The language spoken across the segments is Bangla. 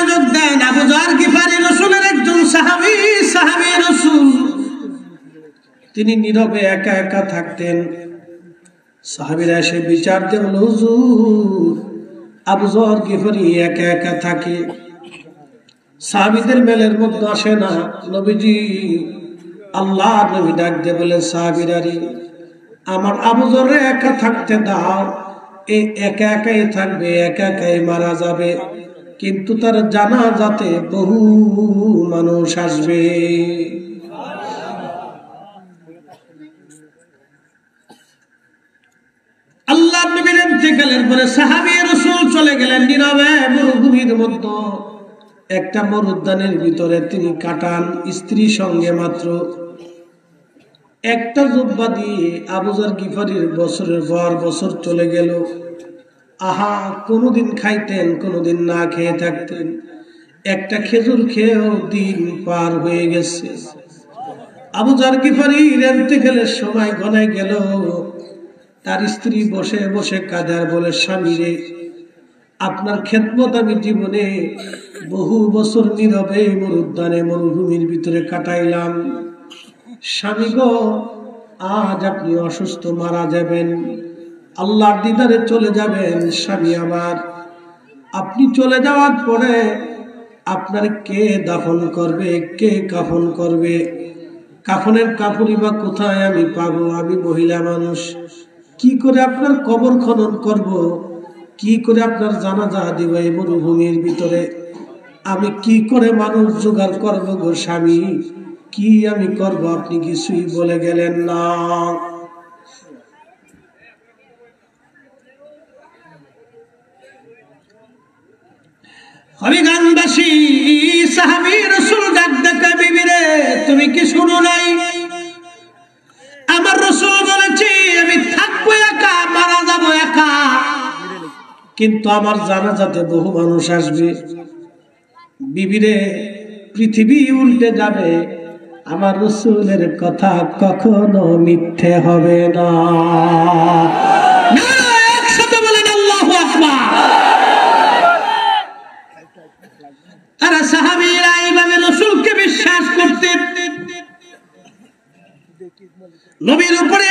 মনোযোগ দেন। আবু যর গিফারি রাসূলের একজন সাহাবী রাসূল, তিনি নীরবে একা একা থাকতেন। সাহাবীরা এসে বিচার দিয়ে বলল, হুজুর আবু যর গিফারি একা একা থাকে, সাহাবীদের মেলের মধ্যে আসে না। নবীজি আল্লাহ নবী ডাক দিয়ে বলেন, সাহাবীরা রে, আমার আবু যররে একা থাকতে দাও, এই একা একাই থাকবে, একা একাই মারা যাবে, কিন্তু তার জানাজাতে বহু মানুষ আসবে। আল্লাহ নবীর ইন্তেকালের পরে সাহাবী রাসূল চলে গেলেন নীরবে মরুভূমির মধ্যে। একটা মরুদ্যানের ভিতরে তিনি কাটান স্ত্রী সঙ্গে মাত্র। একটা জুব্বা দিয়ে আবু যর গিফারির বছরের পর বছর চলে গেল। আহা, কোনদিন খাইতেন, কোনদিন না খেয়ে থাকতেন, একটা খেজুর খেয়েও দিন পার হয়ে গেছে। আবু যর গিফারির ইন্তেকালের সময় ঘনায় গেল। তার স্ত্রী বসে বসে কাঁদে আর বলে, স্বামী রে, আপনার খেদমত আমি জীবনে বহু বছর নীরবে মরুদ্যানে মরুভূমির ভিতরে কাটাইলাম। স্বামী গো, আজ আপনি অসুস্থ, মারা যাবেন, আল্লাহর দিদারে চলে যাবেন। স্বামী আমার, আপনি চলে যাওয়ার পরে আপনার কে দাফন করবে, কে কাফন করবে? কাফনের কাপড়ই বা কোথায় আমি পাবো? আমি মহিলা মানুষ, কি করে আপনার কবর খনন করব? কি করে আপনার জানাজা দিব এই মরুভূমির ভিতরে? আমি কি করে মানুষ জোগাড় করবো গো স্বামী? কি আমি করব? আপনি কিছুই বলে গেলেন না। হরিগঞ্জবাসী সাহাবী রাসূল ডাক ডাকা, বিবি রে, তুমি কি শুনো নাই? আমার রাসূল বলেছে আমি থাকবো একা, মারা যাবো একা, কিন্তু আমার জানাজাতে বহু মানুষ আসবে। বিবি রে, পৃথিবী উল্টে যাবে, আমার রাসূলের কথা কখনো মিথ্যে হবে না। একসাথে বলেন আল্লাহু আকবার। তারা সাহাবীরা এইভাবে রাসূলকে বিশ্বাস করতেন। নবীর উপরে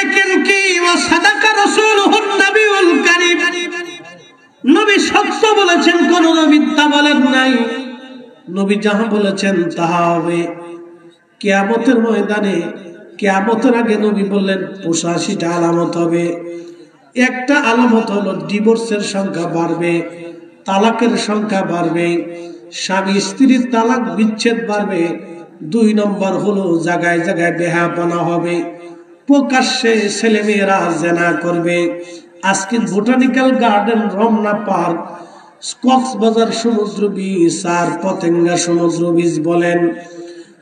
কি ওয়া সাদাকা রাসূলুহুন নবিয়ুল কারীম, নবী সত্য বলেছেন, কোন নবী মিথ্যা বলেন নাই। নবী যাহা বলেছেন তাহা হবে। কিয়ামতের ময়দানে, কিয়ামতের আগে নবী বললেন ৮৫টা আলামত হবে। একটা আলামত হলো ডিভোর্সের সংখ্যা বাড়বে, তালাকের সংখ্যা বাড়বে, স্বামী স্ত্রীর তালাক বিচ্ছেদ বাড়বে। ২ নম্বর হলো জায়গায় জায়গায় বেহায়াপনা হবে, প্রকাশ্যে ছেলেমেয়েরা জেনা করবে। আজকে botanical garden, Ramna park, Cox's Bazar সমুদ্র বীচ আর পতেঙ্গা সমুদ্র বীচ বলেন,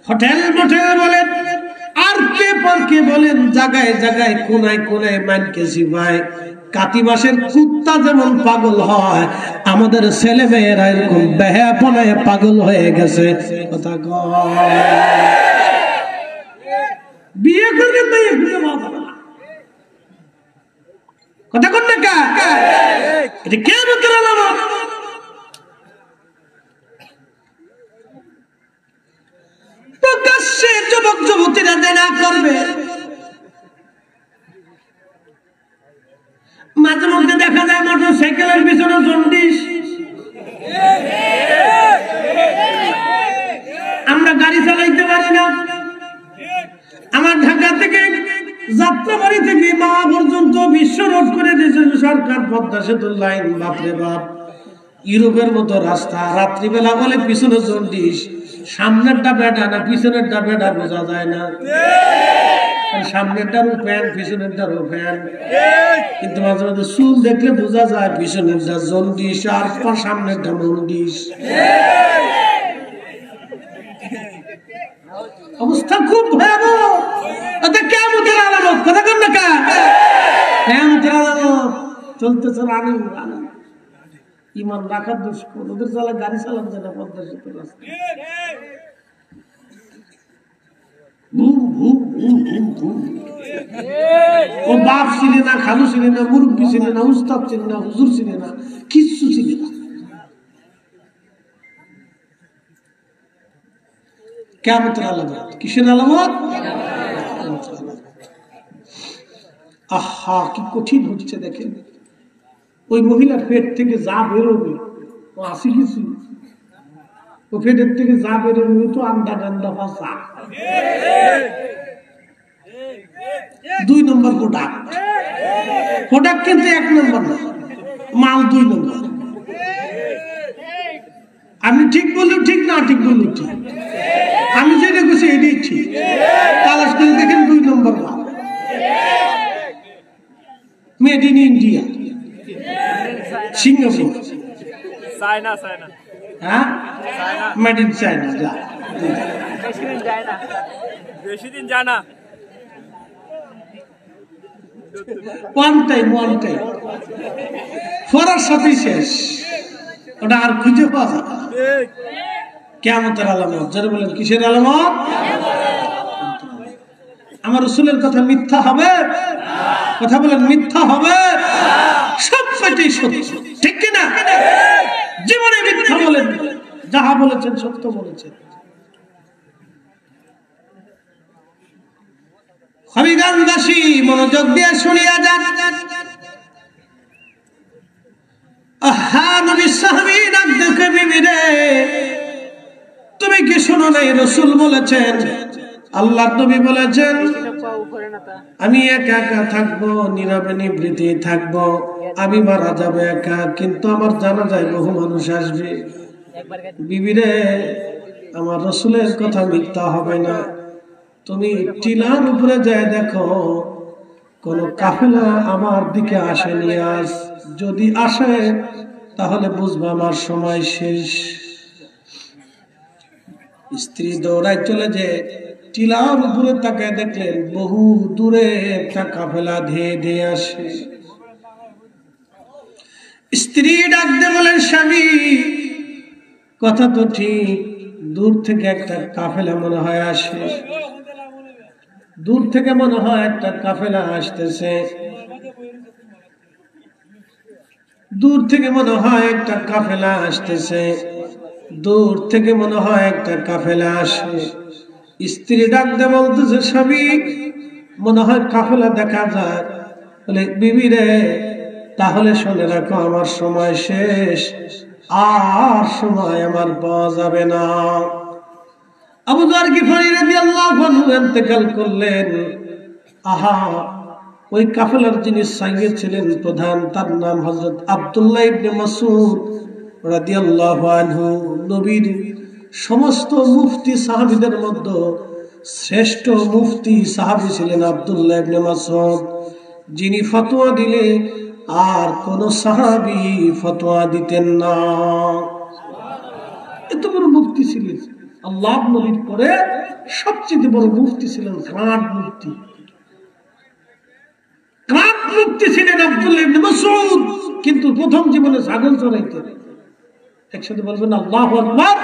হোটেল মোটেল বলেন, আর কে পার্কে বলেন, জায়গায় জায়গায় কোনায় কোনায় মানকেছি ভাই। কাতি মাসের কুত্তা যেমন পাগল হয়, আমাদের ছেলে মেয়েরা এরকম বেহায়াপনায় পাগল হয়ে গেছে। কথা বিয়ে করবে মেয়ে খুঁজে পাওয়া যাবে না। কথা কোন না কা এটা কে বলতে আলামত? প্রকাশ্যে যুবক যুবতীরা জেনা করবে। মাঝে মধ্যে দেখা যায় মোটর সাইকেলের পিছনে জন্ডিস। আমরা গাড়ি চালাইতে পারি না। আমার ঢাকা থেকে যাত্রাবাড়ি থেকে মাওয়া পর্যন্ত বিশ্ব রোড করে দিয়েছে সরকার, পদ্মা সেতুর লাইন। বাপরে বাপ, ইউরোপের মতো রাস্তা। রাত্রিবেলা বলে পিছনে জন্ডিস, সামনেরটা বেটা না পিছনেরটা বেটা বোঝা যায় না। সামনেরটারও ফ্যান, পিছনেরটারও ফ্যান, কিন্তু মাঝে মাঝে চুল দেখলে বোঝা যায় পিছনেরটা জন্ডিস আর সামনেরটা মন্ডিস। অবস্থা খুব ভয়াবহ। কিয়ামতের আলামত। কথা কন না কা কিয়ামতের আলামত চলতেছে। ইমান রাখার দুষ্কর, ওদের চালা গাড়ি চালান যায় না পদ্মা সেতু রাস্তা। ও বাপ ছিলেন না, খালু ছিলেন না, মুরব্বী ছিলেন না, উস্তাদ ছিলেন না, হুজুর ছিলেন না, কিচ্ছু ছিলেন না। কিয়ামতের আলামত। কিসের আলামত? আহা কি কঠিন হচ্ছে দেখেন। ওই মহিলার পেট থেকে যা বেরোবে ও আসি কিছু, ও পেটের থেকে যা বেরোবে তো আন্ডা ডান্ডা ভাষা। 2 নম্বর প্রোডাক্ট। প্রোডাক্ট কিন্তু 1 নম্বর না, মাল 2 নম্বর। আমি ঠিক বললেও ঠিক, না ঠিক বললেও ঠিক। আমি যেটা বলছি এটাই ঠিক। তালাশ করে দেখেন 2 নম্বর মাল। Made in India, Singapore, China, হ্যাঁ মেড ইন চায়না। যা বেশি দিন যায় না। ওয়ান টাইম ফরার সাথেই শেষ, ওটা আর খুঁজে পাওয়া যাবে না। কিয়ামতের আলামত। যারা বলেন কিসের আলামত? আমার রাসূলের কথা মিথ্যা হবে? কথা বলেন মিথ্যা হবে? সব কয়টাই সত্য, ঠিক কিনা? জীবনে মিথ্যা বলেন, যাহা বলেছেন সত্য বলেছেন। হবিগঞ্জবাসী মনোযোগ দিয়ে শুনিয়া যান। আহা নবী সাহাবী ডাক দেখে, বিবি রে তুমি কি শোনো নাই? রাসূল বলেছেন, আল্লাহর নবী বলেছেন, আমি একা একা থাকবো, নীরবে নিবৃত্তি থাকবো, আমি মারা যাবো একা, কিন্তু আমার জানা যায় বহু মানুষ আসবে। বিবি রে আমার রাসূলের কথা মিথ্যা হবে না। তুমি টিলার উপরে যায় দেখো কোন কাফেলা আমার দিকে আসেনি আজ, যদি আসে তাহলে বুঝবো আমার সময় শেষ। স্ত্রী দৌড়ায় চলে যে টিলার উপরে তাকায় দেখলেন বহু দূরে একটা কাফেলা ধেয়ে ধেয়ে আসে। স্ত্রী ডাক দিয়ে বলেন, স্বামী কথা তো ঠিক, দূর থেকে একটা কাফেলা মনে হয় আসে, দূর থেকে মনে হয় একটা কাফেলা আসতেছে, দূর থেকে মনে হয় একটা কাফেলা আসতেছে, দূর থেকে মনে হয় একটা কাফেলা আসে। স্ত্রী ডাক দিয়ে বলতেছে, স্বামী মনে হয় কাফেলা দেখা যায়। বলে বিবি রে তাহলে শুনে রাখো আমার সময় শেষ, আর সময় আমার পাওয়া যাবে না। আবু যর গিফারী রাদিয়াল্লাহু আনহু ইন্তেকাল করলেন। আহা ওই কাফেলার যিনি সাইয়্যিদ ছিলেন, প্রধান, তার নাম হযরত আব্দুল্লাহ ইবনে মাসউদ রাদিয়াল্লাহু আনহু। নবীর সমস্ত মুফতি সাহাবীদের মধ্যে শ্রেষ্ঠ মুফতি সাহাবী ছিলেন আব্দুল্লাহ ইবনে মাসউদ, যিনি ফতোয়া দিলে আর কোন সাহাবী ফতোয়া দিতেন না। এত বড় মুফতি ছিলেন, আল্লাহ নবীর পরে সবচেয়ে বড় মুফতি ছিলেন, গ্রান্ড মুফতি। গ্রান্ড মুফতি ছিলেন আব্দুল্লাহ ইবনে মাসউদ, কিন্তু প্রথম জীবনে ছাগল চড়াইতেন। একসাথে বলবেন আল্লাহু আকবার।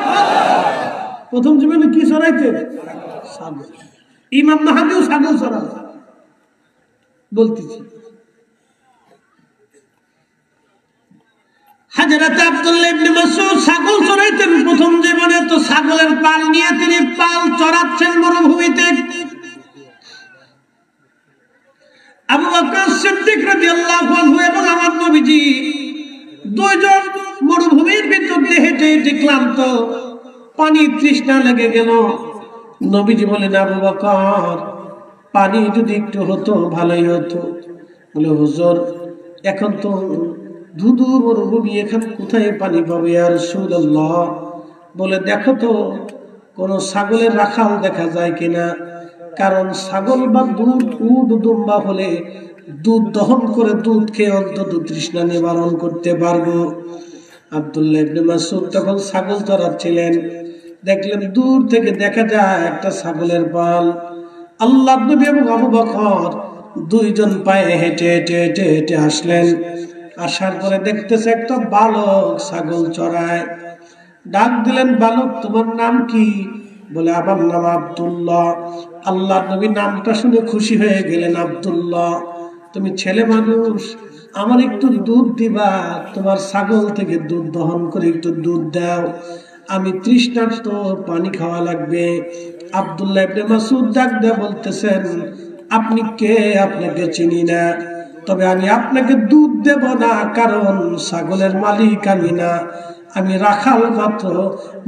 প্রথম জীবনে কি চড়াইতেন? ছাগল। ইমাম মাহদিও ছাগল চড়াতেন। বলতেছি হযরত আব্দুল্লাহ ইবনে মাসউদ ছাগল চড়াইতেন প্রথম জীবনে। তো ছাগলের পাল নিয়ে তিনি পাল চড়াচ্ছেন মরুভূমিতে। আবু বকর সিদ্দিক রাদিয়াল্লাহু আনহু এবং আমার নবীজি দুইজন মরুভূমির ভিতর দিয়ে হেঁটে হেঁটে ক্লান্ত, পানি তৃষ্ণা লেগে গেল। নবীজি বলেন, আবু বকর পানি যদি একটু হতো ভালোই হতো। বলে হুজুর এখন তো ধুধু মরুভূমি, এখানে কোথায় পানি পাবে ইয়া রাসূলুল্লাহ? বলে দেখো তো কোন ছাগলের রাখাল দেখা যায় কিনা, কারণ ছাগল বা দুধ উট দুম্বা হলে দুধ দহন করে দুধ খেয়ে অন্তত তৃষ্ণা নিবারণ করতে পারবো। আব্দুল্লাহ ইবনে মাসউদ তখন ছাগল চড়াচ্ছিলেন, দেখলেন দূর থেকে দেখা যায় একটা ছাগলের পাল। আল্লাহর নবী এবং আবু বকর দুইজন পায়ে হেঁটে হেঁটে হেঁটে হেঁটে আসলেন। আসার পরে দেখতেছে একটা বালক ছাগল চড়ায়। ডাক দিলেন, বালক তোমার নাম কি? বলে আমার নাম আব্দুল্লাহ। আল্লাহর নবী নামটা শুনে খুশি হয়ে গেলেন, আব্দুল্লাহ তুমি ছেলে মানুষ, আমার একটু দুধ দিবা, তোমার ছাগল থেকে দুধ দহন করে একটু দুধ দাও। আমি তৃষ্ণার্ত, পানি খাওয়া লাগবে। আব্দুল্লাহ ইবনে মাসউদ ডাক দিয়ে বলতেছেন, আপনি কে? আপনাকে চিনি না, তবে আমি আপনাকে দুধ দেব না, কারণ ছাগলের মালিক আমি না, আমি রাখাল মাত্র।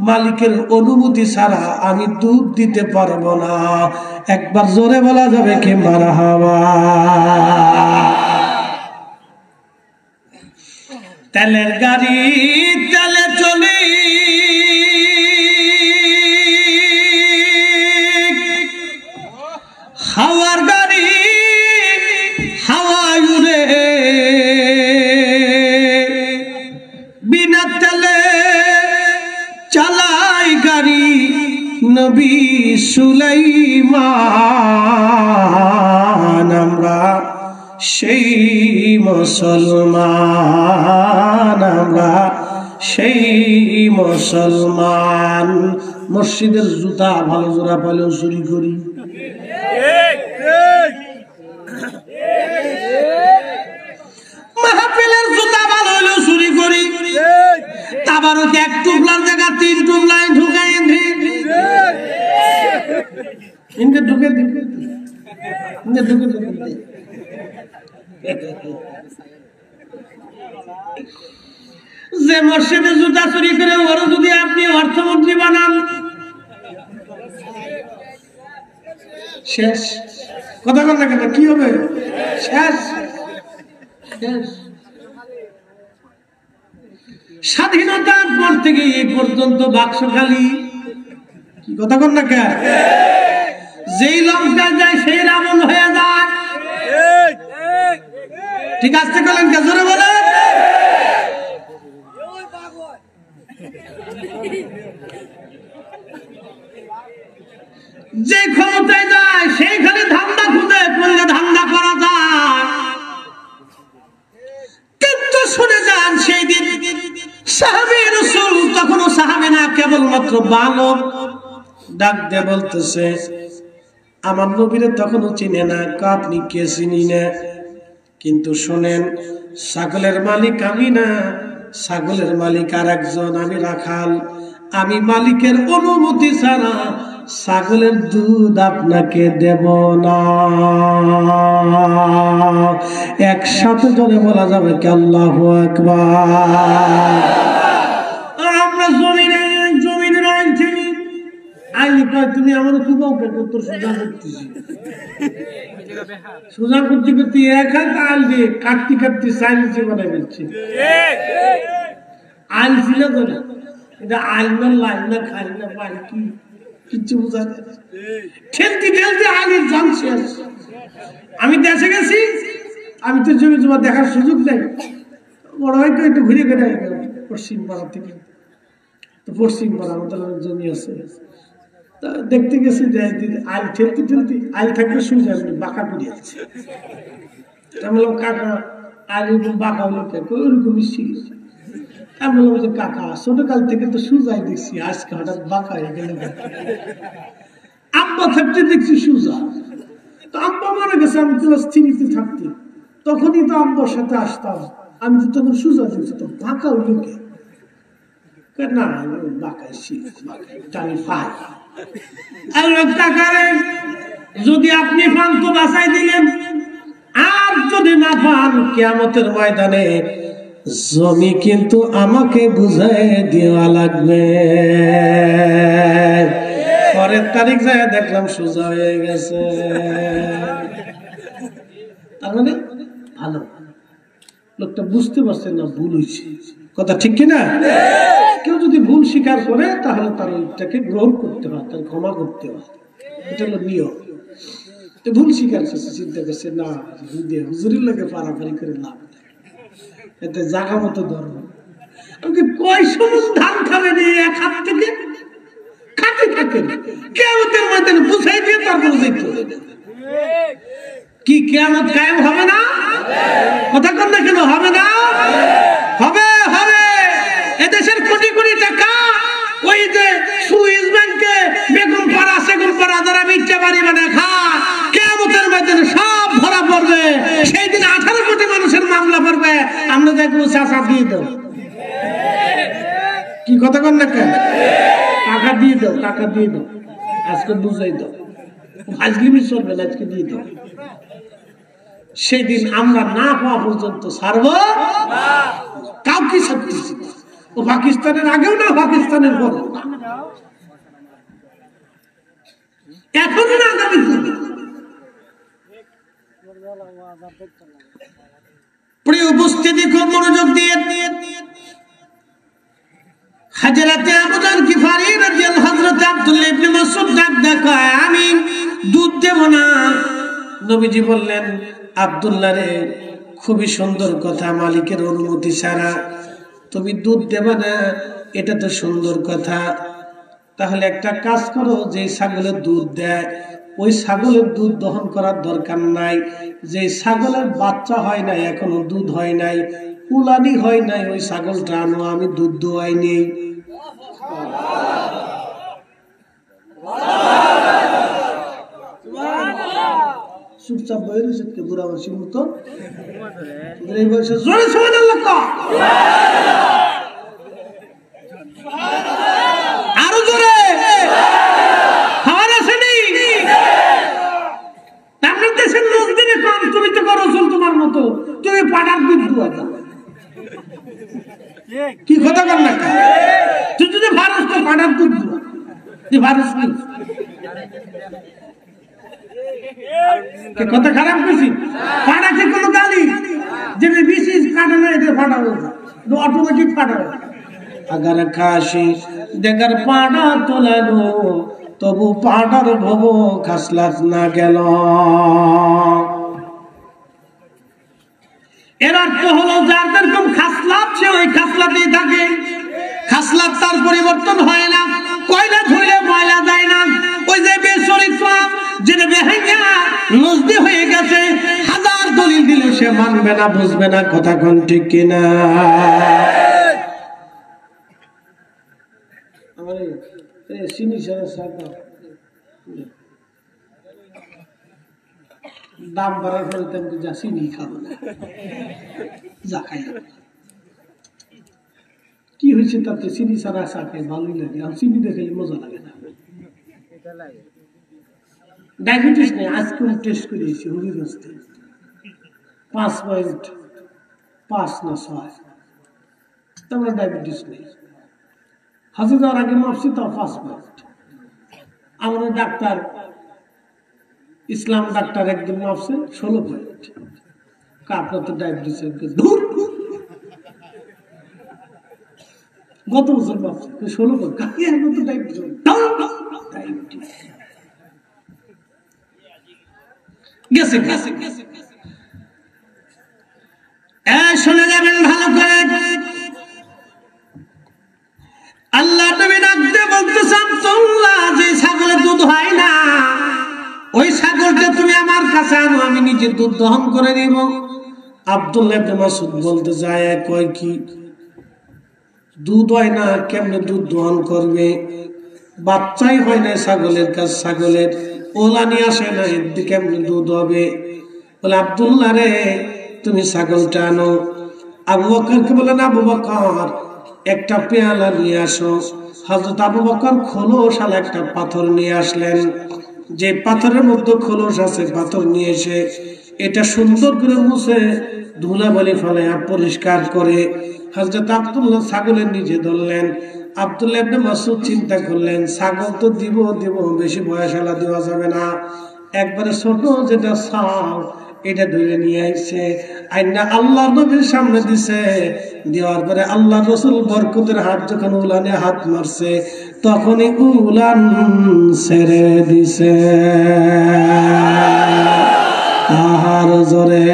মালিকের অনুমতি ছাড়া আমি দুধ দিতে পারবো না। একবার জোরে বলা যাবে কি মারহাবা? তেলের গাড়ি তেলে চলে, হাওয়ার গাড়ি হাওয়ায় উড়ে, বিনা তেলে চালাই গাড়ি নবী সুলাইমান। আমরা সেই মুসলমান, আমরা সেই মুসলমান। মসজিদের জুতা ভালো জোড়া পালেও চুরি করি, মাহফিলের জুতা ভালো হলেও চুরি করি, তাবারকে এক টুকলার জায়গা 3 টুকলায় ঢুকাই ঢুকে যে মসজিদে জুতা চুরি করে ওরা যদি আপনি অর্থমন্ত্রী বানান, শেষ। কথা বল না কেন, কি হবে? শেষ। স্বাধীনতার পর থেকে এই পর্যন্ত বাক্স খালি। কি কথা বল না কেন? যেই লঙ্কা যায় সেই রাবণ হয়ে যায়। ঠিক আছে, বলেন কে? জোরে বলে। যে ক্ষমতায় যায় সেইখানে ধান্দা খুঁজে করলে ধান্দা করা যায়। কিন্তু শুনে যান, সেই দিন সাহাবী রাসূল তখনও সাহাবী না, কেবলমাত্র বালক, ডাক দিয়ে বলতেছে, আমার নবীরে তখনও চিনে না। আপনি কে? চিনি না, কিন্তু শোনেন, ছাগলের মালিক আমি না, ছাগলের মালিক আর একজন, আমি রাখাল। আমি মালিকের অনুমতি ছাড়া ছাগলের দুধ আপনাকে দেব না। একসাথে জোরে বলা যাবে কি আল্লাহু আকবার? আমরা জমিনের আইন থেকে আইনি কয়, তুমি আমার খুব তোর সোজা করতেছি, সোজা করতে করতে এক হাত আইল দিয়ে কাটতে কাটতে সাইলেন্সে বানাই ফেলছে। আইল ছিল তো না, এটা আইল না, লাইন না, খাই না, পাই কি কিচ্ছু বোঝা যায়। ঠেলতে ঠেলতে আইলের জান শেষ। আমি দেশে গেছি, আমি তো জমি জমা দেখার সুযোগ নেই। বড় হয়তো একটু ঘুরে ঘুরে পশ্চিম পাড়া থেকে, তো পশ্চিম পাড়া আমাদের জমি আছে, দেখতে গেছি যে আইল ঠেলতে ঠেলতে আইল থাকলে শুনে যাবে বাঁকা করে যাচ্ছে। আমি বললাম, কাকা আইল বাঁকা হলো কে? ওইরকম মিশিয়ে গেছে। আমি বললাম যে, কাকা ছোটকাল থেকে তো সুজাই দেখছি, আজকে হঠাৎ বাঁকা হয়ে গেল। আব্বা থাকতে দেখছি সুজা, তো আব্বা মারা গেছে, আমি ক্লাস 3-তে থাকতে, তখনই তো আব্বার সাথে আসতাম। আমি তো তখন সুজা দেখছি, তো বাঁকা হইল কে? না বাঁকায় আমি পাই। যদি আপনি পান তো বাঁচাই দিলেন, আর যদি না পান কিয়ামতের ময়দানে জমি কিন্তু আমাকে বুঝাই দেওয়া লাগবে। পরের তারিখ যায় দেখলাম সোজা হয়ে গেছে। তার মানে ভালো, লোকটা বুঝতে পারছে না ভুল হয়েছে। কথা ঠিক কিনা? কেউ যদি ভুল স্বীকার করে তাহলে তার ওইটাকে গ্রহণ করতে হয়, তার ক্ষমা করতে হয়, এটা হলো নিয়ম। তো ভুল স্বীকার করছে, চিন্তা করছে না হুজুরের লোকে পারাপারি করে লাভ, এতে জাগা মতো ধর্ম। আমাকে কয় সময় ধান খাবে এক হাত থেকে খাতে থাকেন, কিয়ামতের ময়দানে বুঝাই দিয়ে তারপরে দেখতে কি কিয়ামত কায়েম হবে না? কথা কন না কেন? হবে না? হবে হবে। এদেশের কোটি কোটি টাকা ওই যে সুইস ব্যাংকে বেগম পাড়া সেগুন পাড়া যারা মিথ্যা বাড়ি বানা খা, কিয়ামতের ময়দানে সব ভরা পড়বে। সেই দিন 18 কোটি মানুষের মামলা পড়বে। আমরা দেখবো চাচা দিয়ে দাও, কি কি কথা কন না কেন? টাকা দিয়ে দাও, টাকা দিয়ে দাও, আজকে বুঝাই দাও, আজকে চলবে না, আজকে দিয়ে দাও। সেদিন আমরা না পাওয়া পর্যন্ত ছাড়ব কাউকে ছাড়তেছি। ও পাকিস্তানের আগেও না, পাকিস্তানের পরে, এখন না, আগামী দিনে। প্রিয় উপস্থিতি, খুব মনোযোগ দিয়ে হযরতে আবু যর গিফারি রাদিয়াল্লাহু হযরত আব্দুল্লাহ ইবনে মাসউদ ডাক দেখায়, আমি দুধ দেব না। নবীজি বললেন, আব্দুল্লাহ রে, খুবই সুন্দর কথা, মালিকের অনুমতি ছাড়া তুমি দুধ দেবে না, এটা তো সুন্দর কথা। তাহলে একটা কাজ করো, যে ছাগলের দুধ দেয় ওই ছাগলের দুধ দহন করার দরকার নাই। যে ছাগলের বাচ্চা হয় নাই, এখনো দুধ হয় নাই, উলানি হয় নাই, ওই ছাগলটা আনো, আমি দুধ দোয়াই নেই। চুপচাপ বই রয়েছে বুড়া মানুষের মতো। জোরে সুবহানাল্লাহ কও, আরো জোরে। খাবার আসেনি? আপনার দেশের লোক দিনে কম, তুমি তো করো তোমার মতো, তুমি পাড়ার দুধ দোয়া দাও। কি কথা কর না? তুই যদি ভারত তো পাড়ার দুধ দোয়া, তুই ভারত কথা খারাপ করছি? ফাটাকে কোনো গালি যে বিশেষ ফাটানো, এদের ফাটাবো অটোমেটিক ফাটাবো। আগার কাশি দেখার পাড়া তোলানো, তবু পাড়ার ভব খাসলাত না গেল। এর অর্থ হলো, যার যেরকম খাসলাত সে ওই খাসলাতেই থাকে, খাসলাত তার পরিবর্তন হয় না। কয়লা ধুইলে ময়লা যায় না। ওই যে বেচরিত্র, যেটা বেহেঙ্গা নজদি হয়ে গেছে, হাজার দলিল দিলে সে মানবে না, বুঝবে না। কথা কোন ঠিক কিনা? দাম বাড়ার পরে তেমনি যা চিনি খাবো না, যা খাই। কি হয়েছে তাতে? চিনি ছাড়া চা খাই ভালোই লাগে, আর চিনি দেখে মজা লাগে না। ডায়াবেটিস নেই, আজকে টেস্ট করিয়েছি হবিগঞ্জ থেকে, 5.5 না 6, তোমরা ডায়াবেটিস নেই। হাজে যাওয়ার আগে মাপছি, তাও 5 পয়েন্ট। আমাদের ডাক্তার, ইসলাম ডাক্তার একদিন মাপছে 16 পয়েন্ট। আপনার তো ডায়াবেটিস, গত বছর মাপছে 16 পয়েন্ট। কাকে আমরা তো ডায়াবেটিস গেছে গেছে গেছে। শুনে যাবেন ভালো করে, আল্লাহ নবী ডাকতে বলতেছেন, তোমরা যে ছাগলের দুধ হয় না, ওই ছাগলটা তুমি আমার কাছে আনো, আমি নিজে দুধ দহন করে দিব। আব্দুল্লাহ ইবনে মাসউদ বলতে যায়, কয় কি দুধ হয় না, কেমনে দুধ দহন করবে? বাচ্চাই হয় না ছাগলের কাছে, ছাগলের ওলানি আসে না, কেমনে দুধ হবে? বলে, আব্দুল্লাহ রে, তুমি ছাগলটা আনো। আবু বকরকে বলেন, আবু বকর একটা পেয়ালা নিয়ে আসো। হযরত আবু বকর খোলস আর একটা পাথর নিয়ে আসলেন। যে পাথরের মধ্যে খোলস আছে, পাথর নিয়ে এসে এটা সুন্দর করে মুছে ধুলাবালি ফেলে পরিষ্কার করে হযরত আব্দুল্লাহ ছাগলের নিচে ধরলেন। আব্দুল্লাহ ইবনে মাসউদ চিন্তা করলেন, ছাগল তো দিব, বেশি বয়সালা দেওয়া যাবে না, একবারে ছোট যেটা ছাও এটা ধরে নিয়ে আইছে, আইনা আল্লাহ নবীর সামনে দিছে। দেওয়ার পরে আল্লাহ রাসূল বরকতের হাত যখন উলানে হাত মারছে, তখনই উলান ছেড়ে দিছে। আহার জোরে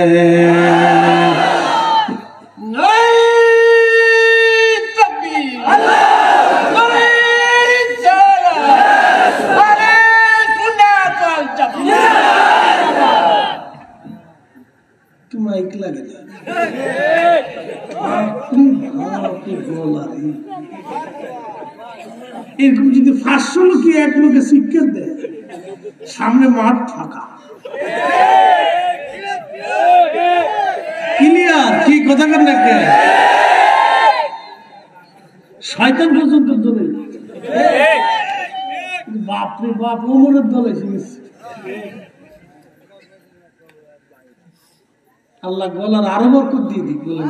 মাইক লাগে না, এরকম যদি 500 লোকে এক লোকে শিক্ষা দেয়, সামনে মাঠ ফাঁকা, ক্লিয়ার? কি কথা কেন? শয়তান পর্যন্ত দলে বাপরে বাপ ওমরের দলে আল্লাহ গলার আরো বরকত দিয়ে দিক বলেন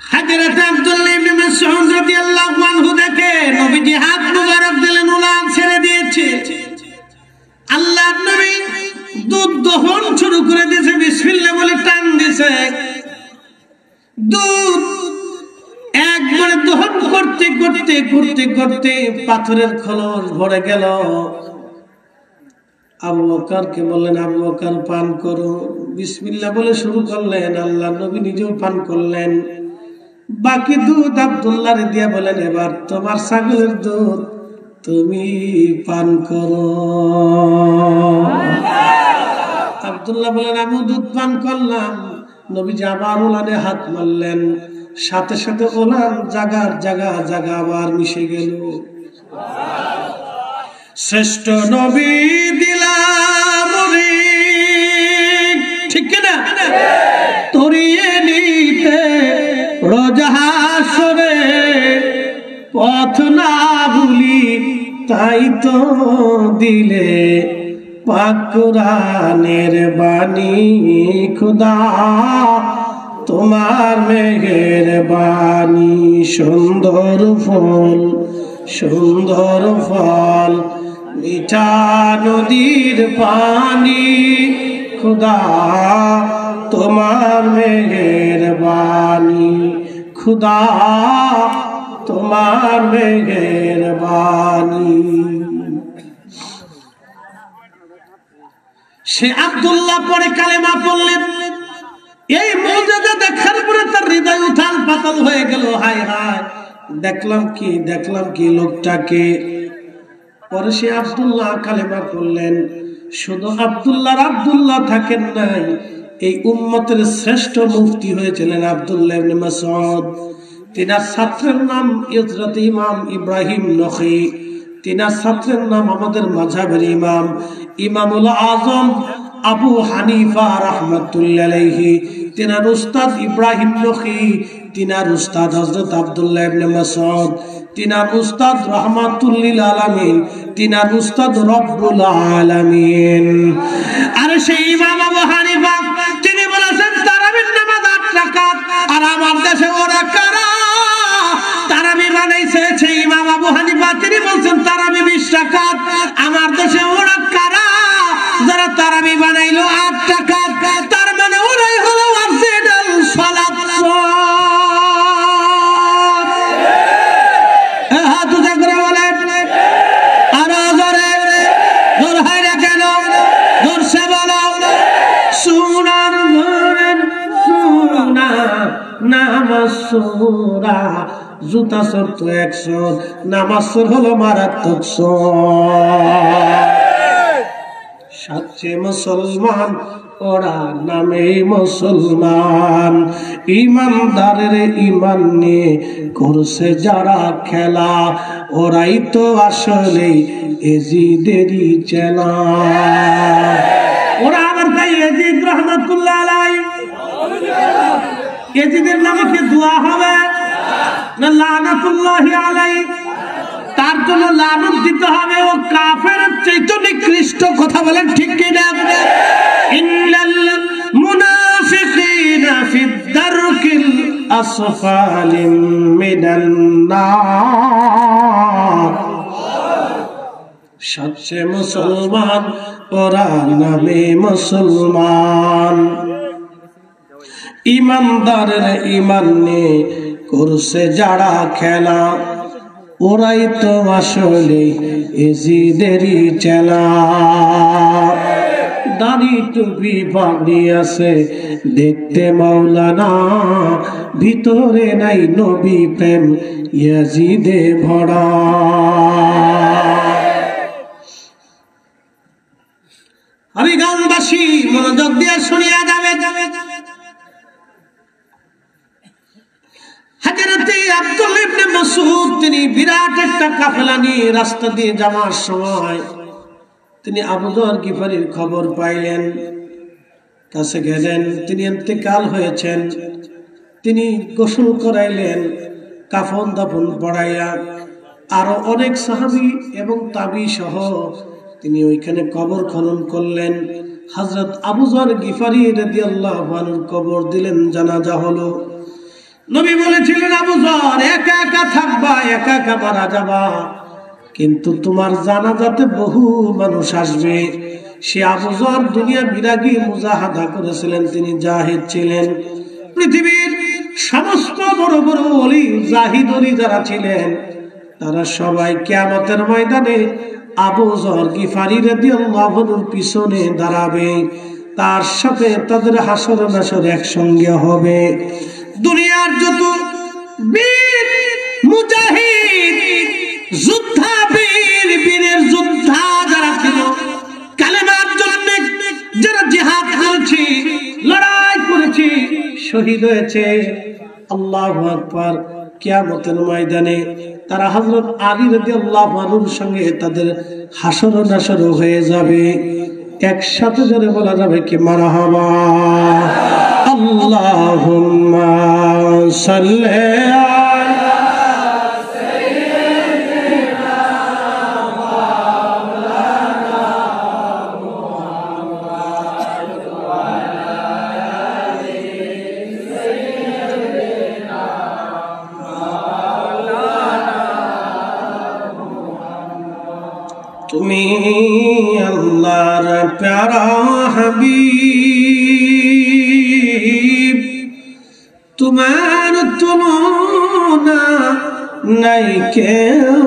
হযরত আব্দুল্লাহ ইবনে মাসউদ রাদিয়াল্লাহু আনহু দেখে নবীজি হাত মুবারক দিলেন উলান ছেড়ে দিয়েছে আল্লাহর নবী দুধ দহন শুরু করে দিয়েছে বিসমিল্লাহ বলে টান দিয়েছে দুধ একবারে দহন করতে করতে করতে করতে পাথরের খলস ভরে গেল আবু বকরকে বললেন আবু বকর পান করো বিসমিল্লাহ বলে শুরু করলেন আল্লাহর নবী নিজেও পান করলেন বাকি দুধ আব্দুল্লাহরে দিয়ে বলেন এবার তোমার ছাগলের দুধ তুমি পান করো আব্দুল্লাহ বলেন আমি দুধ পান করলাম নবীজি আবার উলানে হাত মারলেন সাথে সাথে উলান জাগার জাগা জাগা আবার মিশে গেল শ্রেষ্ঠ নবী দিলাম ঠিক না তরিয়ে নিতে রোজা হাসরে পথ না ভুলি তাই তো দিলে পাক কুরআনের বাণী খুদা তোমার মেহেরবানি সুন্দর ফল মিঠা নদীর পানি খুদা তোমার মেহেরবানি খুদা তোমার মেহেরবানি সে আব্দুল্লাহ পরে কালেমা পড়লেন এই মুজিজা দেখার পরে তার হৃদয় উথাল পাতাল হয়ে গেল হায় হায় দেখলাম কি লোকটাকে পরে সে আব্দুল্লাহ কালেমা পড়লেন শুধু আব্দুল্লাহ থাকেন নাই এই উম্মতের শ্রেষ্ঠ মুফতি হয়েছিলেন আব্দুল্লাহ ইবনে মাসউদ তিনার ছাত্রের নাম হযরত ইমাম ইব্রাহিম নখী তিনার ছাত্রের নাম আমাদের মাযহাবের ইমামুল আযম আবু হানিফা রাহমাতুল্লাহি আলাইহি তিনার উস্তাদ ইব্রাহিম নখী তিনার উস্তাদ হযরত আব্দুল্লাহ ইবনে মাসউদ তিনার উস্তাদ রাহমাতুল লিল আলামিন তিনার উস্তাদ রব্বুল আলামিন আর সেই ইমাম আবু হানিফা তিনি বলেছেন তারাবির নামাজ 8 রাকাত আর আমার দেশে ওরা কারা তারাবি বানাইছে সেই ইমাম আবু হানিফা তিনি বলেন তারাবি 20 রাকাত আমার দেশে ওরা কারা যারা তারাবি বানাইলো 8 রাকাত তার মানে ওরাই হলো আফজাল সালাত নামাজুরা জুতা শর্ত 100 নামাজ হলো মারাত্মক সাচ্চে মুসলমান ওরা নামে মুসলমান ইমানদারের ইমান নিয়ে করছে যারা খেলা ওরাই তো আসলে এজিদেরই চেলা ওরা আমার ভাই এজিদ রহমাতুল্লাহ আলাইহি এজিদের নামে কি দোয়া হবে না লানাতুল্লাহি আলাইহি তার জন্য লানত দিতে হবে ও কাফেরের চাইতে নিকৃষ্ট কথা বলেন ঠিক কি না ইন্নাল মুনাফিকিনা ফিদ দারকিল আসফালি মিনান নার সচ্চে মুসলমান ওরা নামে মুসলমান ইমানদারের ইমান নিয়ে করছে যারা খেলা ওরাই তো আসলে এজিদেরই চেলা দাড়ি টুপি পাগড়ি আছে দেখতে মাওলানা ভিতরে নাই নবী প্রেম ইয়াজিদে ভরা আমি গানবাসী মনোযোগ দিয়ে শুনিয়া যাবে হযরত আব্দুল্লাহ ইবনে মাসউদ তিনি বিরাট একটা কাফেলা নিয়ে রাস্তা দিয়ে যাওয়ার সময় তিনি আবু যর গিফারির খবর পাইলেন কাছে গেলেন তিনি ইন্তেকাল হয়েছেন তিনি গোসল করাইলেন, কাফন দাফন পড়াইয়া আরো অনেক সাহাবী এবং তাবি সহ তিনি ওইখানে কবর খনন করলেন। হযরত আবু যর গিফারি রাদিয়াল্লাহু আনহুর কবর দিলেন, জানাজা হলো। নবী বলেছিলেন, আবু যর একা একা থাকবা, একা একা মারা যাবা, কিন্তু তোমার জানাজাতে বহু মানুষ আসবে। সে আবু যর দুনিয়া বিরাগী মুজাহাদা করেছিলেন, তিনি জাহিদ ছিলেন। পৃথিবীর সমস্ত বড় বড় ওলি জাহিদ ওলি যারা ছিলেন তারা সবাই কিয়ামতের ময়দানে আবু যর গিফারি রাদিয়াল্লাহু আনহুর পিছনে দাঁড়াবে, তার সাথে তাদের হাসর নাসর একসঙ্গে হবে। দুনিয়ার যত বীর মুজাহিদ যোদ্ধা, বীর বীরের যোদ্ধা যারা ছিল, কালেমার জন্য যারা জিহাদ করেছে, লড়াই করেছে, শহীদ হয়েছে, আল্লাহু আকবার, কিয়ামতের ময়দানে তারা হযরত আলী রাদিয়াল্লাহু আনহুর সঙ্গে তাদের হাসর নাসর হয়ে যাবে। একসাথে জোরে বলা যাবে কি মারহাবা। আল্লাহুম্মা সাল্লি আলা সাইয়্যিদিনা মাওলানা মুহাম্মদ ওয়া আলা আলি সাইয়্যিদিনা মাওলানা মুহাম্মদ। তুমি আল্লাহর প্যারা হাবিব, তোমার তুলনা নাই কেউ।